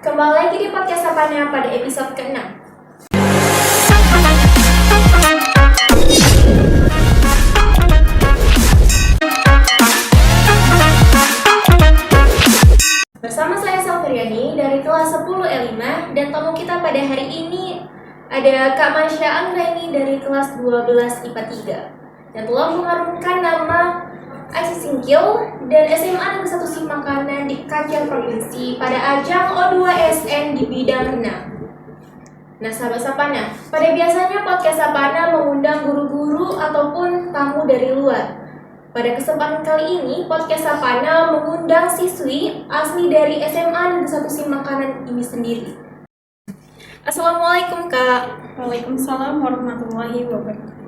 Kembali lagi di podcast Sapanya pada episode ke-6. Bersama saya Salveriani dari kelas 10 L5 dan tamu kita pada hari ini ada Kak Masya Anggraini dari kelas 12 IPA 3 yang telah mengharumkan nama Aci Singkil dan SMA Negeri 1 Simakanan di kancah provinsi pada ajang O2SN di bidang renang. Nah, sahabat Sapana, pada biasanya podcast Sapana mengundang guru-guru ataupun tamu dari luar. Pada kesempatan kali ini, podcast Sapana mengundang siswi asli dari SMA Negeri 1 Simakanan ini sendiri. Assalamualaikum Kak. Waalaikumsalam warahmatullahi wabarakatuh.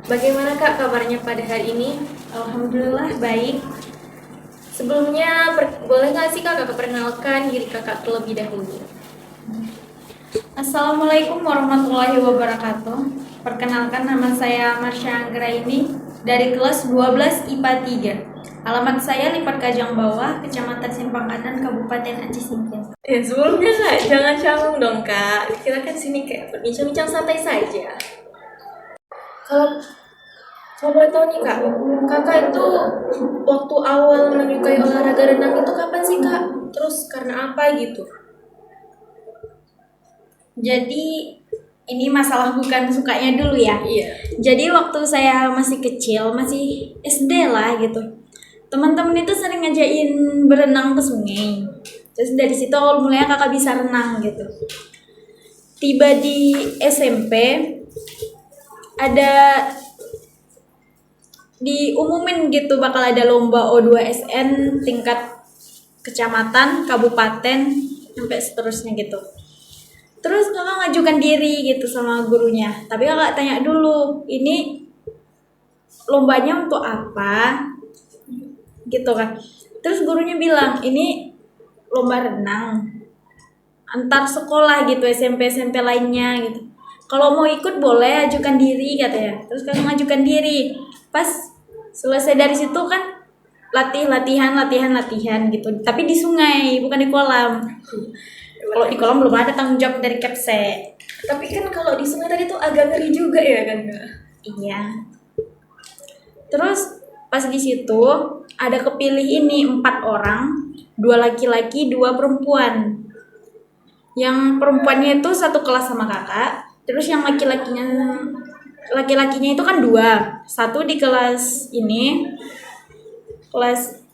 Bagaimana Kak kabarnya pada hari ini? Alhamdulillah baik. Sebelumnya, boleh nggak sih Kakak perkenalkan diri Kakak terlebih dahulu? Assalamualaikum warahmatullahi wabarakatuh. Perkenalkan, nama saya Masya Anggraini dari kelas 12 IPA 3. Alamat saya Lipat Kajang Bawah, Kecamatan Simpang Kanan, Kabupaten Aceh Singkil. Sebelumnya Kak, jangan canggung dong Kak. Kita kan sini kayak berbincang-bincang santai saja. Kalau boleh tahu nih Kak, Kakak itu waktu awal menyukai olahraga renang itu kapan sih Kak? Terus karena apa gitu? Jadi ini masalah bukan sukanya dulu ya. Iya. Jadi waktu saya masih kecil, masih SD lah gitu, teman-teman itu sering ngajakin berenang ke sungai. Terus dari situ awal mulanya kakak bisa renang gitu. Tiba di SMP, ada diumumin gitu bakal ada lomba O2SN tingkat kecamatan, kabupaten, sampai seterusnya gitu. Terus kakak ngajukan diri gitu sama gurunya. Tapi kakak tanya dulu, ini lombanya untuk apa? Gitu kan. Terus gurunya bilang, ini lomba renang antar sekolah gitu, SMP lainnya gitu. Kalau mau ikut boleh, ajukan diri katanya. Terus kakak ngajukan diri. Pas selesai dari situ kan latihan gitu. Tapi di sungai, bukan di kolam. Kalau di kolam belum ada tanggung jawab dari Kepse. Tapi kan kalau di sungai tadi tuh agak ngeri juga ya kan Kak? Iya. Terus pas di situ ada kepilih ini 4 orang, 2 laki-laki, 2 perempuan. Yang perempuannya itu satu kelas sama kakak. Terus yang laki-lakinya itu kan 2. Satu di kelas ini, kelas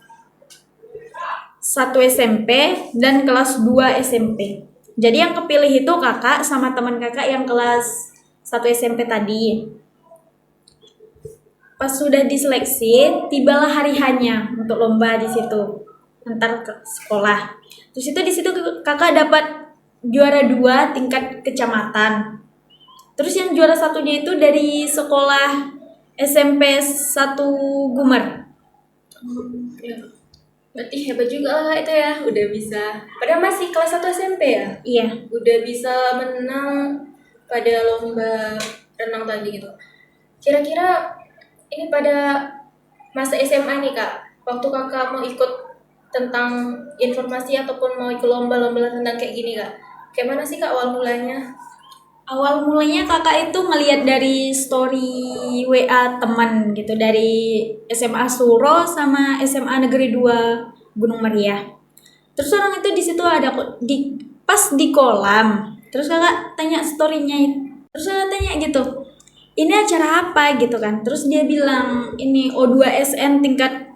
1 SMP dan kelas 2 SMP. Jadi yang kepilih itu kakak sama teman kakak yang kelas 1 SMP tadi. Pas sudah diseleksi, tibalah hari hanya untuk lomba di situ antar ke sekolah. Terus itu di situ kakak dapat juara 2 tingkat kecamatan. Terus yang juara satunya itu dari sekolah SMP 1 Gumer. Ya. Berarti hebat juga lah itu ya, udah bisa. Padahal masih kelas 1 SMP ya? Iya. Udah bisa menang pada lomba renang tadi gitu. Kira-kira ini pada masa SMA nih Kak, waktu Kakak mau ikut tentang informasi ataupun mau ikut lomba-lomba renang kayak gini Kak, kayak mana sih Kak awal mulanya? Awal mulanya kakak itu ngelihat dari story WA teman gitu, dari SMA Suro sama SMA Negeri 2 Gunung Meriah. Terus orang itu di situ ada pas di kolam. Terus kakak tanya storynya, terus kakak tanya gitu, ini acara apa gitu kan? Terus dia bilang ini O2SN tingkat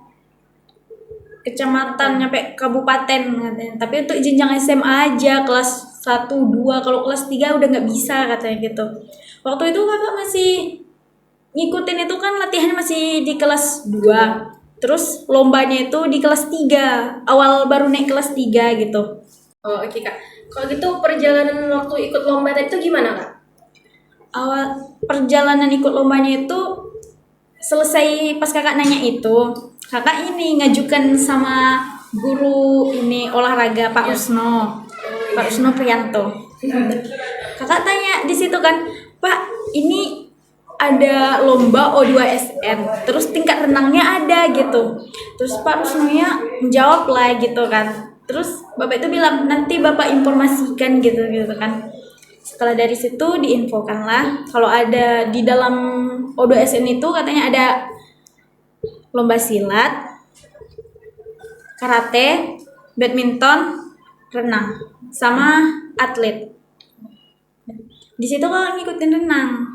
kecamatan nyampe kabupaten katanya. Tapi untuk jenjang SMA aja kelas 1, 2, kalau kelas 3 udah nggak bisa katanya gitu. Waktu itu kakak masih ngikutin itu kan latihannya masih di kelas 2. Terus lombanya itu di kelas 3, awal baru naik kelas 3 gitu. Oh oke Kak, kalau gitu perjalanan waktu ikut lomba tadi itu gimana Kak? Awal perjalanan ikut lombanya itu selesai pas kakak nanya itu, kakak ini ngajukan sama guru ini olahraga Pak Usno. Pak Usno Priyanto. Kakak tanya di situ kan, Pak, ini ada lomba O2SN, terus tingkat renangnya ada gitu. Terus Pak Usnonya menjawab lah gitu kan, Terus bapak itu bilang nanti bapak informasikan gitu kan. Setelah dari situ diinfokanlah kalau ada di dalam O2SN itu katanya ada lomba silat, karate, badminton, renang, sama atlet. Di situ kalau ngikutin renang.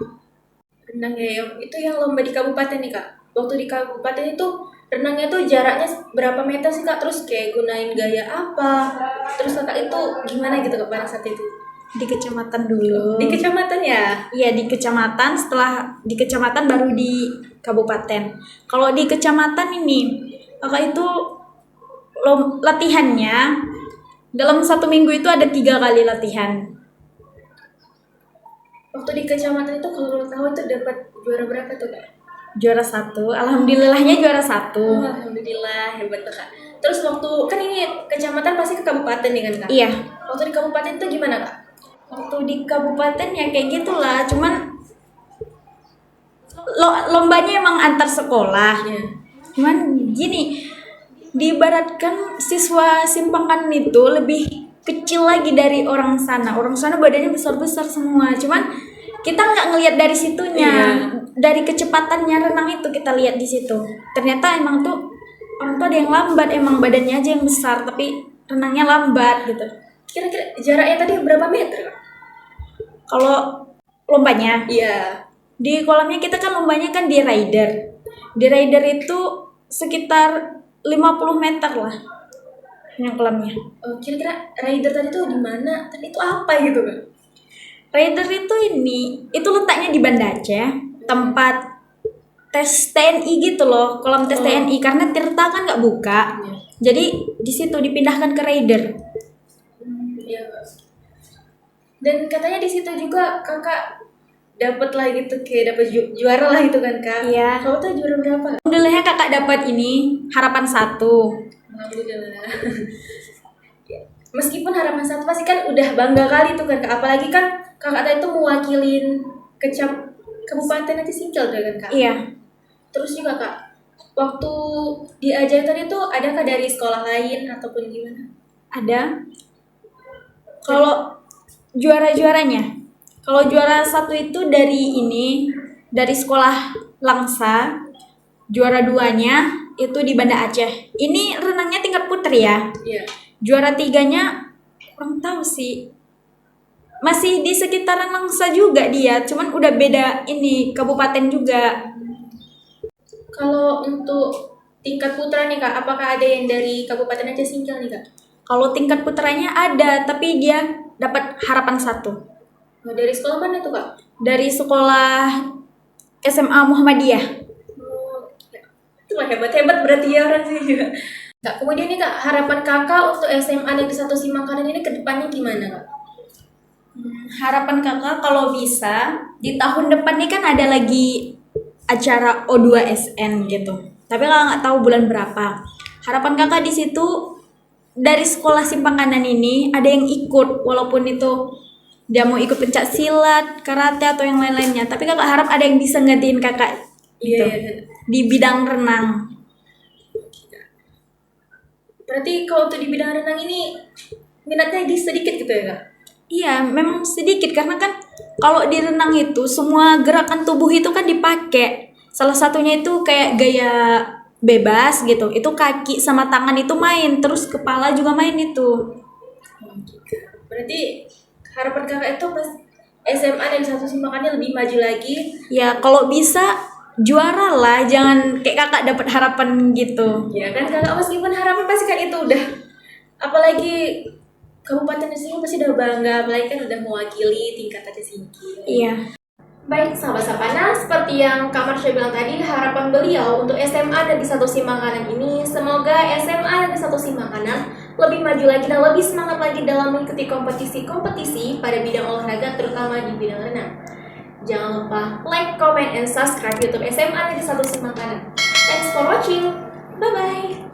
Renang ya, itu yang lomba di kabupaten nih kak. Waktu di kabupaten itu renangnya tuh jaraknya berapa meter sih kak? Terus kayak gunain gaya apa? Terus kakak itu gimana gitu kak pada saat itu? Di kecamatan dulu. Di kecamatan ya? Iya, di kecamatan, setelah di kecamatan baru di kabupaten. Kalau di kecamatan ini, kakak itu latihannya dalam 1 minggu itu ada 3 kali latihan. Waktu di kecamatan itu kalau lo tahu itu dapat juara berapa tuh kak? Juara 1, alhamdulillahnya juara 1. Alhamdulillah, hebat tuh kak. Terus waktu, kan ini kecamatan pasti ke kabupaten nih kan kak? Iya, Waktu di kabupaten itu gimana kak? waktu di kabupaten ya kayak gitulah, cuman lombanya emang antar sekolah. Iya. Cuman gini, diibaratkan siswa Simpang Kanan itu lebih kecil lagi dari orang sana. Orang sana badannya besar-besar semua. Cuman kita nggak ngelihat dari situnya. Iya. Dari kecepatannya renang itu kita lihat di situ. Ternyata emang tuh orang tuh ada yang lambat, emang badannya aja yang besar tapi renangnya lambat gitu. Kira-kira jaraknya tadi berapa meter kak? Kalau lombanya Iya. di kolamnya kita kan lombanya kan di rider. Di rider itu sekitar 50 meter lah yang kolamnya. Kira-kira rider tadi tuh di mana? Tadi itu apa gitu kan? Rider itu itu letaknya di Banda Aceh, tempat tes TNI gitu loh, kolam tes TNI karena Tirta kan nggak buka. Iya. Jadi di situ dipindahkan ke rider. Iya. Dan katanya di situ juga kakak dapat lah gitu kayak dapat juara lah gitu kan kak? Iya. Kamu tuh juara berapa? Alhamdulillahnya kakak dapat ini harapan 1. Alhamdulillah. Ya. Meskipun harapan 1 pasti kan udah bangga kali tuh kan kak. Apalagi kan kakak tadi tuh mewakilin kabupaten nanti Singkil tuh kan kak? Iya. Terus juga kak, waktu diajarkan itu adakah dari sekolah lain ataupun gimana? Ada. Kalau juara-juaranya, kalau juara 1 itu dari sekolah Langsa, juara 2-nya itu di Banda Aceh. Ini renangnya tingkat putri ya. Iya. Juara 3-nya kurang tahu sih. Masih di sekitaran Langsa juga dia, cuman udah beda ini kabupaten juga. Kalau untuk tingkat putra nih kak, apakah ada yang dari Kabupaten Aceh Singkil nih kak? Kalau tingkat putranya ada, tapi dia dapat harapan 1. Nah, dari sekolah mana tuh kak? Dari sekolah SMA Muhammadiyah. Ya. Itulah hebat-hebat berarti ya orang sih juga. Kak, kemudian nih kak, harapan kakak untuk SMA Negeri 1 Simangkanan ini ke depannya gimana kak? Harapan kakak kalau bisa di tahun depan nih kan ada lagi acara O2SN gitu. Tapi kakak nggak tahu bulan berapa. Harapan kakak di situ dari sekolah Simpang Kanan ini ada yang ikut, walaupun itu dia mau ikut pencak silat, karate atau yang lain-lainnya. Tapi kakak harap ada yang bisa gantiin kakak gitu, Iya. di bidang renang. Berarti kalau untuk di bidang renang ini minatnya sedikit gitu ya kak? Iya, memang sedikit karena kan kalau di renang itu semua gerakan tubuh itu kan dipakai. Salah satunya itu kayak gaya bebas gitu. Itu kaki sama tangan itu main, terus kepala juga main itu. Berarti harapan kakak itu pas SMA dan 1 Simangkannya lebih maju lagi. Ya, kalau bisa juara lah, jangan kayak kakak dapat harapan gitu. Ya kan kakak meskipun harapan pasti kan itu udah, apalagi Kabupaten Singkil pasti udah bangga, apalagi kan udah mewakili tingkat Aceh Singkil. Iya. Baik sahabat Sapana, seperti yang Kak Marsha bilang tadi, harapan beliau untuk SMA Negeri 1 Simangkanan ini, semoga SMA Negeri 1 Simangkanan lebih maju lagi dan lebih semangat lagi dalam mengikuti kompetisi-kompetisi pada bidang olahraga, terutama di bidang renang. Jangan lupa like, comment, and subscribe YouTube SMA Negeri 1 Simangkanan. Thanks for watching. Bye-bye.